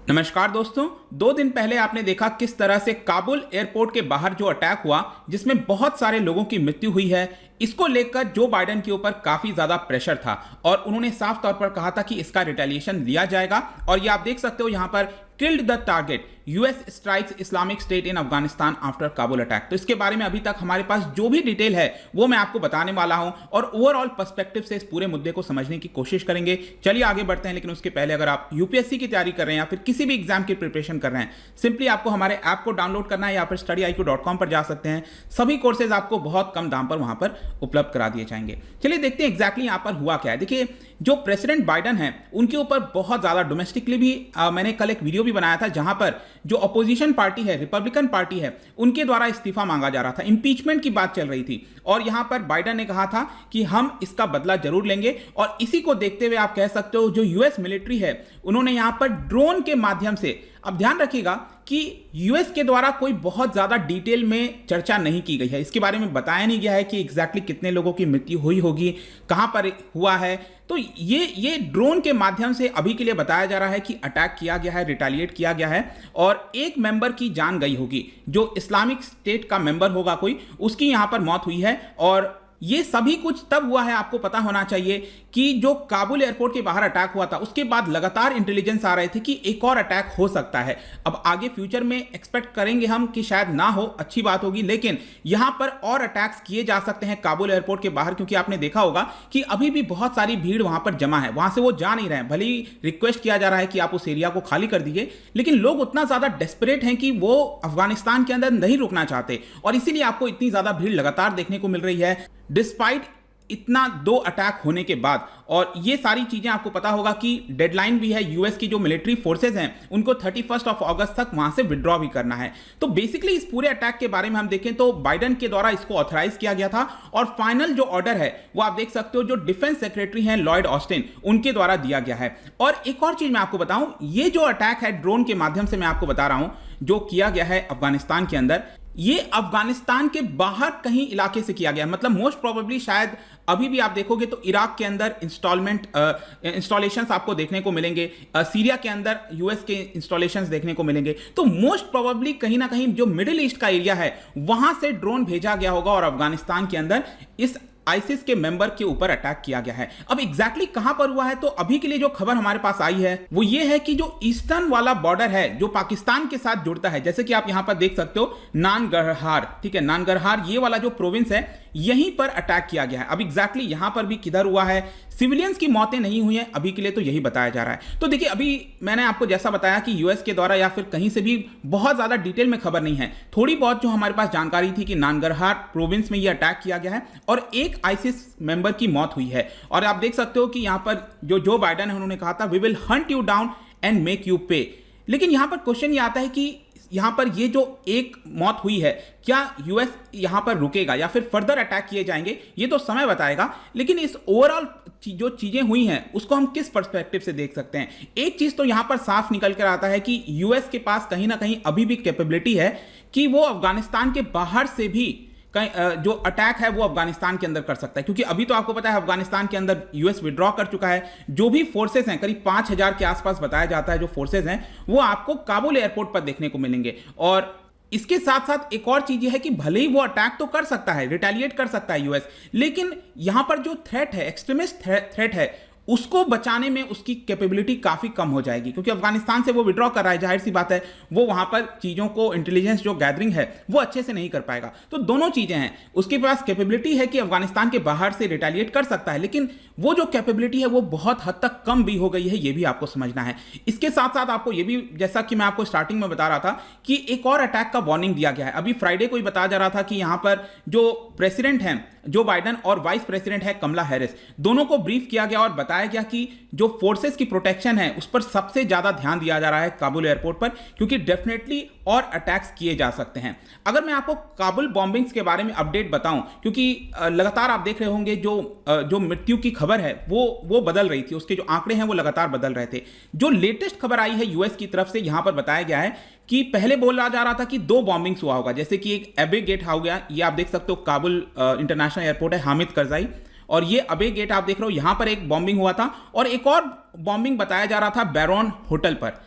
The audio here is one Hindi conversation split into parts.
नमस्कार दोस्तों। 2 दिन पहले आपने देखा किस तरह से काबुल एयरपोर्ट के बाहर जो अटैक हुआ जिसमें बहुत सारे लोगों की मृत्यु हुई है। इसको लेकर जो बाइडेन के ऊपर काफी ज्यादा प्रेशर था और उन्होंने साफ तौर पर कहा था कि इसका रिटेलिएशन लिया जाएगा। और ये आप देख सकते हो यहां पर killed the target US strikes Islamic state in Afghanistan after Kabul attack. तो इसके बारे में अभी तक हमारे पास जो भी डिटेल है वो मैं आपको बताने वाला हूं और ओवरऑल पर्सपेक्टिव से इस पूरे मुद्दे को समझने की कोशिश करेंगे। चलिए आगे बढ़ते हैं, लेकिन उसके पहले अगर आप यूपीएससी की तैयारी कर रहे हैं या फिर किसी भी एग्जाम की प्रिपरेशन कर रहे हैं, सिंपली आपको हमारे ऐप को डाउनलोड करना है या फिर studiiq.com पर जा सकते हैं। सभी कोर्सेज आपको बहुत कम दाम पर वहां पर उपलब्ध करा दिए जाएंगे। चलिए देखते हैं एग्जैक्टली यहां पर हुआ क्या है। देखिए, जो प्रेसिडेंट बाइडेन है उनके ऊपर बहुत ज्यादा डोमेस्टिकली भी मैंने कल एक वीडियो भी बनाया था जहां पर जो अपोजिशन पार्टी है, रिपब्लिकन पार्टी है, उनके द्वारा इस्तीफा मांगा जा रहा था, इंपीचमेंट की बात चल रही थी और यहां पर बाइडेन ने कहा था कि हम इसका बदला जरूर लेंगे। और इसी को देखते हुए आप कह सकते हो जो यूएस मिलिट्री है उन्होंने यहां पर ड्रोन के माध्यम से, अब ध्यान रखिएगा कि यूएस के द्वारा कोई बहुत ज्यादा डिटेल में चर्चा नहीं की गई है, इसके बारे में बताया नहीं गया है कि एग्जैक्टली कितने लोगों की मृत्यु हुई होगी, कहां पर हुआ है। तो ये ड्रोन के माध्यम से अभी के लिए बताया जा रहा है कि अटैक किया गया है, रिटेलिएट किया गया है और एक मेंबर की जान गई होगी, जो इस्लामिक स्टेट का मेंबर होगा कोई, उसकी यहां पर मौत हुई है। और ये सभी कुछ तब हुआ है, आपको पता होना चाहिए कि जो काबुल एयरपोर्ट के बाहर अटैक हुआ था उसके बाद लगातार इंटेलिजेंस आ रहे थे कि एक और अटैक हो सकता है। अब आगे फ्यूचर में एक्सपेक्ट करेंगे हम कि शायद ना हो, अच्छी बात होगी, लेकिन यहां पर और अटैक्स किए जा सकते हैं काबुल एयरपोर्ट के बाहर, क्योंकि आपने देखा होगा कि अभी भी बहुत सारी भीड़ वहां पर जमा है, वहां से वो जा नहीं रहे हैं। भले ही रिक्वेस्ट किया जा रहा है कि आप उस एरिया को खाली कर दीजिए, लेकिन लोग उतना ज्यादा डेस्परेट हैं कि वो अफगानिस्तान के अंदर नहीं रुकना चाहते और इसीलिए आपको इतनी ज्यादा भीड़ लगातार देखने को मिल रही है डिस्पाइट इतना 2 अटैक होने के बाद। और ये सारी चीजें आपको पता होगा कि डेडलाइन भी है, यूएस की जो मिलिट्री फोर्सेज हैं उनको 31 अगस्त तक वहां से विड्रॉ भी करना है। तो बेसिकली इस पूरे अटैक के बारे में हम देखें तो बाइडेन के द्वारा इसको ऑथराइज किया गया था और फाइनल जो ऑर्डर है वो आप देख सकते हो जो डिफेंस सेक्रेटरी हैं लॉयड ऑस्टिन, उनके द्वारा दिया गया है। और एक और चीज मैं आपको बताऊं, ये जो अटैक है ड्रोन के माध्यम से मैं आपको बता रहा हूं जो किया गया है अफगानिस्तान के अंदर, ये अफगानिस्तान के बाहर कहीं इलाके से किया गया, मतलब मोस्ट प्रोबेबली शायद अभी भी आप देखोगे तो इराक के अंदर इंस्टॉलेशंस आपको देखने को मिलेंगे, सीरिया के अंदर यूएस के इंस्टॉलेशंस देखने को मिलेंगे। तो मोस्ट प्रोबेबली कहीं ना कहीं जो मिडिल ईस्ट का एरिया है वहां से ड्रोन भेजा गया होगा और अफगानिस्तान के अंदर इस आईसिस के मेंबर के ऊपर अटैक किया गया है। अब एग्जैक्टली कहां पर हुआ है, तो अभी के लिए जो खबर हमारे पास आई है वो ये है कि जो ईस्टर्न वाला बॉर्डर है जो पाकिस्तान के साथ जुड़ता है, जैसे कि आप यहां पर देख सकते हो नानगरहार, ठीक है, नानगरहार ये वाला जो प्रोविंस है यहीं पर अटैक किया गया है। अब एग्जैक्टली यहां पर भी किधर हुआ है, सिविलियंस की मौतें नहीं हुई हैं अभी के लिए, तो यही बताया जा रहा है। तो देखिए, अभी मैंने आपको जैसा बताया कि यूएस के द्वारा या फिर कहीं से भी बहुत ज्यादा डिटेल में खबर नहीं है, थोड़ी बहुत जो हमारे पास जानकारी थी कि नानगरहार प्रोविंस में यह अटैक किया गया है और एक आईसिस मेंबर की मौत हुई है। और आप देख सकते हो कि यहां पर जो बाइडेन है उन्होंने कहा था we will hunt you down and make you pay. लेकिन यहां पर क्वेश्चन ये आता है कि यहां पर ये जो एक मौत हुई है, क्या यूएस यहां पर रुकेगा या फिर फर्दर अटैक किए जाएंगे, ये तो समय बताएगा। लेकिन इस ओवरऑल जो चीजें हुई हैं उसको हम किस पर्सपेक्टिव से देख सकते हैं, एक चीज तो यहां पर साफ निकल कर आता है कि यूएस के पास कहीं ना कहीं अभी भी कैपेबिलिटी है कि वो अफगानिस्तान के बाहर से भी जो अटैक है वो अफगानिस्तान के अंदर कर सकता है, क्योंकि अभी तो आपको पता है अफगानिस्तान के अंदर यूएस विड्रॉ कर चुका है। जो भी फोर्सेस हैं करीब 5000 के आसपास बताया जाता है जो फोर्सेस हैं वो आपको काबुल एयरपोर्ट पर देखने को मिलेंगे। और इसके साथ साथ एक और चीज ये है कि भले ही वो अटैक तो कर सकता है, रिटेलिएट कर सकता है यूएस, लेकिन यहां पर जो थ्रेट है, एक्सट्रीमिस्ट थ्रेट है, उसको बचाने में उसकी कैपेबिलिटी काफी कम हो जाएगी, क्योंकि अफगानिस्तान से वो विड्रॉ कर रहा है, जाहिर सी बात है वो वहां पर चीजों को, इंटेलिजेंस जो गैदरिंग है वो अच्छे से नहीं कर पाएगा। तो दोनों चीजें हैं, उसके पास कैपेबिलिटी है कि अफगानिस्तान के बाहर से रिटेलिएट कर सकता है, लेकिन वो जो कैपेबिलिटी है वो बहुत हद तक कम भी हो गई है, ये भी आपको समझना है। इसके साथ साथ आपको ये भी, जैसा कि मैं आपको स्टार्टिंग में बता रहा था कि एक और अटैक का वार्निंग दिया गया है। अभी फ्राइडे को ही बताया जा रहा था कि यहां पर जो प्रेसिडेंट हैं जो बाइडेन और वाइस प्रेसिडेंट है कमला हैरिस, दोनों को ब्रीफ किया गया और बताया गया कि जो फोर्सेस की प्रोटेक्शन है उस पर सबसे ज्यादा ध्यान दिया जा रहा है काबुल एयरपोर्ट पर, क्योंकि डेफिनेटली और अटैक्स किए जा सकते हैं। अगर मैं आपको काबुल बॉम्बिंग्स के बारे में अपडेट बताऊं, क्योंकि लगातार आप देख रहे होंगे जो मृत्यु की खबर है वो बदल रही थी, उसके जो आंकड़े हैं वो लगातार बदल रहे थे। जो लेटेस्ट खबर आई है यूएस की तरफ से, यहां पर बताया गया है कि पहले बोला जा रहा था कि 2 बॉम्बिंग्स हुआ होगा, जैसे कि एक एबे गेट हो गया, ये आप देख सकते हो काबुल इंटरनेशनल एयरपोर्ट है, हामिद करजाई, और ये अबे गेट आप देख रहे हो यहां पर एक बॉम्बिंग हुआ था, और एक और बॉम्बिंग बताया जा रहा था बैरोन होटल पर।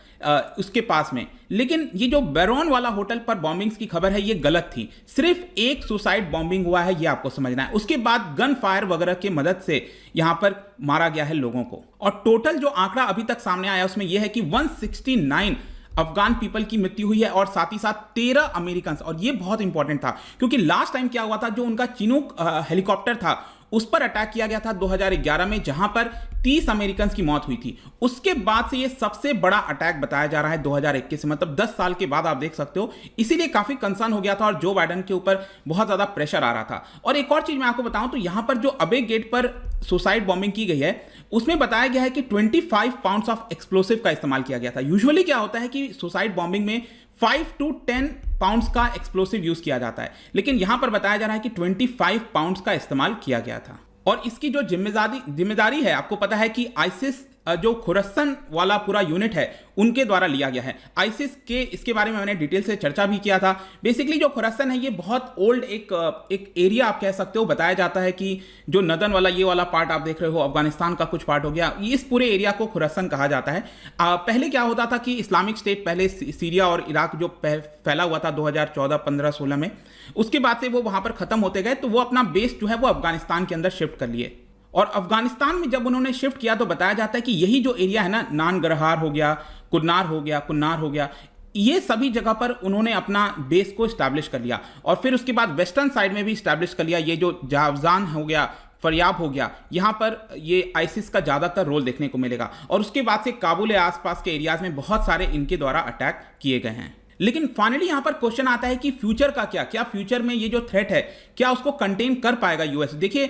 उसके पास में। लेकिन ये जो बेरोन वाला होटल पर बॉम्बिंग्स की खबर है ये गलत थी। सिर्फ एक सुसाइड बॉम्बिंग हुआ है, ये आपको समझना है। उसके बाद गन फायर वगैरह की मदद से यहां पर मारा गया है लोगों को। और टोटल जो आंकड़ा अभी तक सामने आया उसमें यह है कि 169 अफगान पीपल की मृत्यु हुई है और साथ ही साथ 13 अमेरिकन। और ये बहुत इंपॉर्टेंट था क्योंकि लास्ट टाइम क्या हुआ था, जो उनका चिनूक हेलीकॉप्टर था उस पर अटैक किया गया था 2011 में, जहां पर 30 अमेरिकन की मौत हुई थी। उसके बाद से ये सबसे बड़ा अटैक बताया जा रहा है 2021 से, मतलब 10 साल के बाद आप देख सकते हो। इसीलिए काफी कंसर्न हो गया था और जो बाइडन के ऊपर बहुत ज्यादा प्रेशर आ रहा था। और एक और चीज मैं आपको बताऊं तो यहां पर जो अबे गेट पर सुसाइड बॉम्बिंग की गई है उसमें बताया गया है कि 25 पाउंड्स ऑफ एक्सप्लोसिव का इस्तेमाल किया गया था। यूजुअली क्या होता है कि सुसाइड बॉम्बिंग में 5 to 10 पाउंड्स का एक्सप्लोसिव यूज किया जाता है, लेकिन यहां पर बताया जा रहा है कि 25 पाउंड्स का इस्तेमाल किया गया था। और इसकी जो जिम्मेदारी है, आपको पता है कि आईसिस जो खुरसन वाला पूरा यूनिट है उनके द्वारा लिया गया है। आईसिस के इसके बारे में मैंने डिटेल से चर्चा भी किया था। बेसिकली जो खुरसन है ये बहुत ओल्ड एक एरिया आप कह सकते हो। बताया जाता है कि जो नदन वाला ये वाला पार्ट आप देख रहे हो, अफगानिस्तान का कुछ पार्ट हो गया, इस पूरे एरिया को खुरसन कहा जाता है। पहले क्या होता था कि इस्लामिक स्टेट पहले सीरिया और इराक जो फैला हुआ था 2014, 15, 16 में, उसके बाद से वो वहां पर खत्म होते गए, तो वो अपना बेस जो है वो अफगानिस्तान के अंदर शिफ्ट कर लिए। और अफगानिस्तान में जब उन्होंने शिफ्ट किया तो बताया जाता है कि यही जो एरिया है ना, नानगरहार हो गया, कुन्नार हो गया, ये सभी जगह पर उन्होंने अपना बेस को स्टैब्लिश कर लिया। और फिर उसके बाद वेस्टर्न साइड में भी स्टैब्लिश कर लिया। ये जो जावजान हो गया, फरियाब हो गया, यहां पर ये आईसिस का ज्यादातर रोल देखने को मिलेगा। और उसके बाद से काबुल के आसपास के एरियाज में बहुत सारे इनके द्वारा अटैक किए गए हैं। लेकिन फाइनली यहां पर क्वेश्चन आता है कि फ्यूचर का क्या फ्यूचर में ये जो थ्रेट है क्या उसको कंटेन कर पाएगा यूएस। देखिए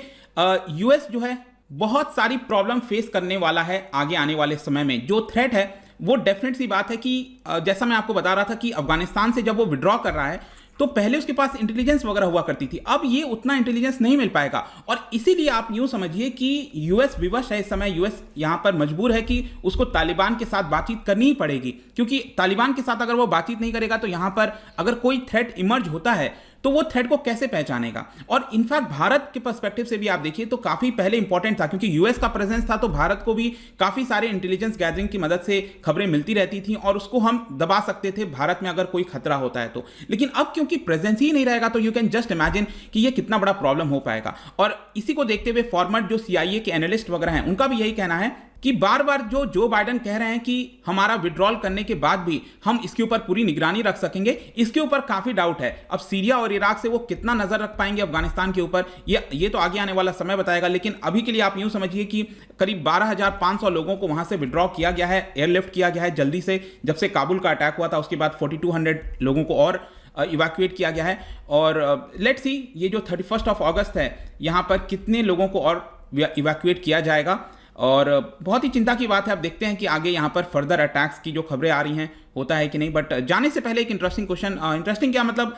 यूएस जो है बहुत सारी प्रॉब्लम फेस करने वाला है आगे आने वाले समय में। जो थ्रेट है वो डेफिनेट सी बात है कि जैसा मैं आपको बता रहा था कि अफगानिस्तान से जब वो विड्रॉ कर रहा है तो पहले उसके पास इंटेलिजेंस वगैरह हुआ करती थी, अब ये उतना इंटेलिजेंस नहीं मिल पाएगा। और इसीलिए आप यूं समझिए कि यूएस विवश है इस समय। यूएस यहां पर मजबूर है कि उसको तालिबान के साथ बातचीत करनी ही पड़ेगी, क्योंकि तालिबान के साथ अगर वो बातचीत नहीं करेगा तो यहां पर अगर कोई थ्रेट इमर्ज होता है तो वो थ्रेट को कैसे पहचानेगा। और इनफैक्ट भारत के पर्सपेक्टिव से भी आप देखिए तो काफी पहले इंपॉर्टेंट था, क्योंकि यूएस का प्रेजेंस था तो भारत को भी काफी सारे इंटेलिजेंस गैदरिंग की मदद से खबरें मिलती रहती थी और उसको हम दबा सकते थे भारत में अगर कोई खतरा होता है तो। लेकिन अब क्योंकि प्रेजेंस ही नहीं रहेगा तो यू कैन जस्ट इमेजिन कि ये कितना बड़ा प्रॉब्लम हो पाएगा। और इसी को देखते हुए फॉर्मर जो सीआईए के एनालिस्ट वगैरह हैं उनका भी यही कहना है कि बार बार जो बाइडन कह रहे हैं कि हमारा विड्रॉल करने के बाद भी हम इसके ऊपर पूरी निगरानी रख सकेंगे, इसके ऊपर काफी डाउट है। अब सीरिया और इराक से वो कितना नजर रख पाएंगे अफगानिस्तान के ऊपर, ये तो आगे आने वाला समय बताएगा। लेकिन अभी के लिए आप यूं समझिए कि करीब 12,500 लोगों को वहां से विड्रॉ किया गया है, एयरलिफ्ट किया गया है जल्दी से। जब से काबुल का अटैक हुआ था उसके बाद 4200 लोगों को और इवैक्यूएट किया गया है। और लेट्स सी ये जो 31 अगस्त है यहां पर कितने लोगों को और इवैक्यूएट किया जाएगा। और बहुत ही चिंता की बात है। अब देखते हैं कि आगे यहाँ पर फर्दर अटैक्स की जो खबरें आ रही हैं होता है कि नहीं। बट जाने से पहले एक इंटरेस्टिंग क्वेश्चन, इंटरेस्टिंग क्या मतलब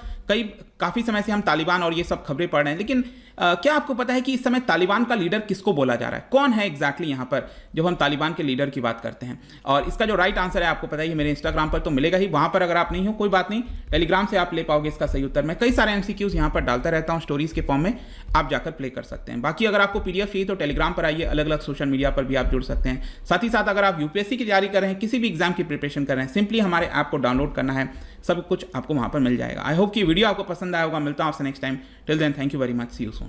काफ़ी समय से हम तालिबान और ये सब खबरें पढ़ रहे हैं, लेकिन क्या आपको पता है कि इस समय तालिबान का लीडर किसको बोला जा रहा है, कौन है एग्जैक्टली यहाँ पर जब हम तालिबान के लीडर की बात करते हैं। और इसका जो राइट आंसर है आपको पता ही है, मेरे इंस्टाग्राम पर तो मिलेगा ही। वहाँ पर अगर आप नहीं हो कोई बात नहीं, टेलीग्राम से आप ले पाओगे इसका सही उत्तर। मैं कई सारे एमसीक्यूज यहाँ पर डालता रहता हूँ स्टोरीज के फॉर्म में, आप जाकर प्ले कर सकते हैं। बाकी अगर आपको पीडीएफ चाहिए तो टेलीग्राम पर आइए, अलग अलग सोशल मीडिया पर भी आप जुड़ सकते हैं। साथ ही साथ अगर आप यूपीएससी की तैयारी कर रहे हैं, किसी भी एग्जाम की प्रिपरेशन कर रहे हैं, सिंपली हमारे ऐप को डाउनलोड करना है, सब कुछ आपको वहाँ पर मिल जाएगा। आई होप कि वीडियो आपको पसंद आया होगा। मिलता हूँ आपसे next time. Till then thank you very much, see you soon.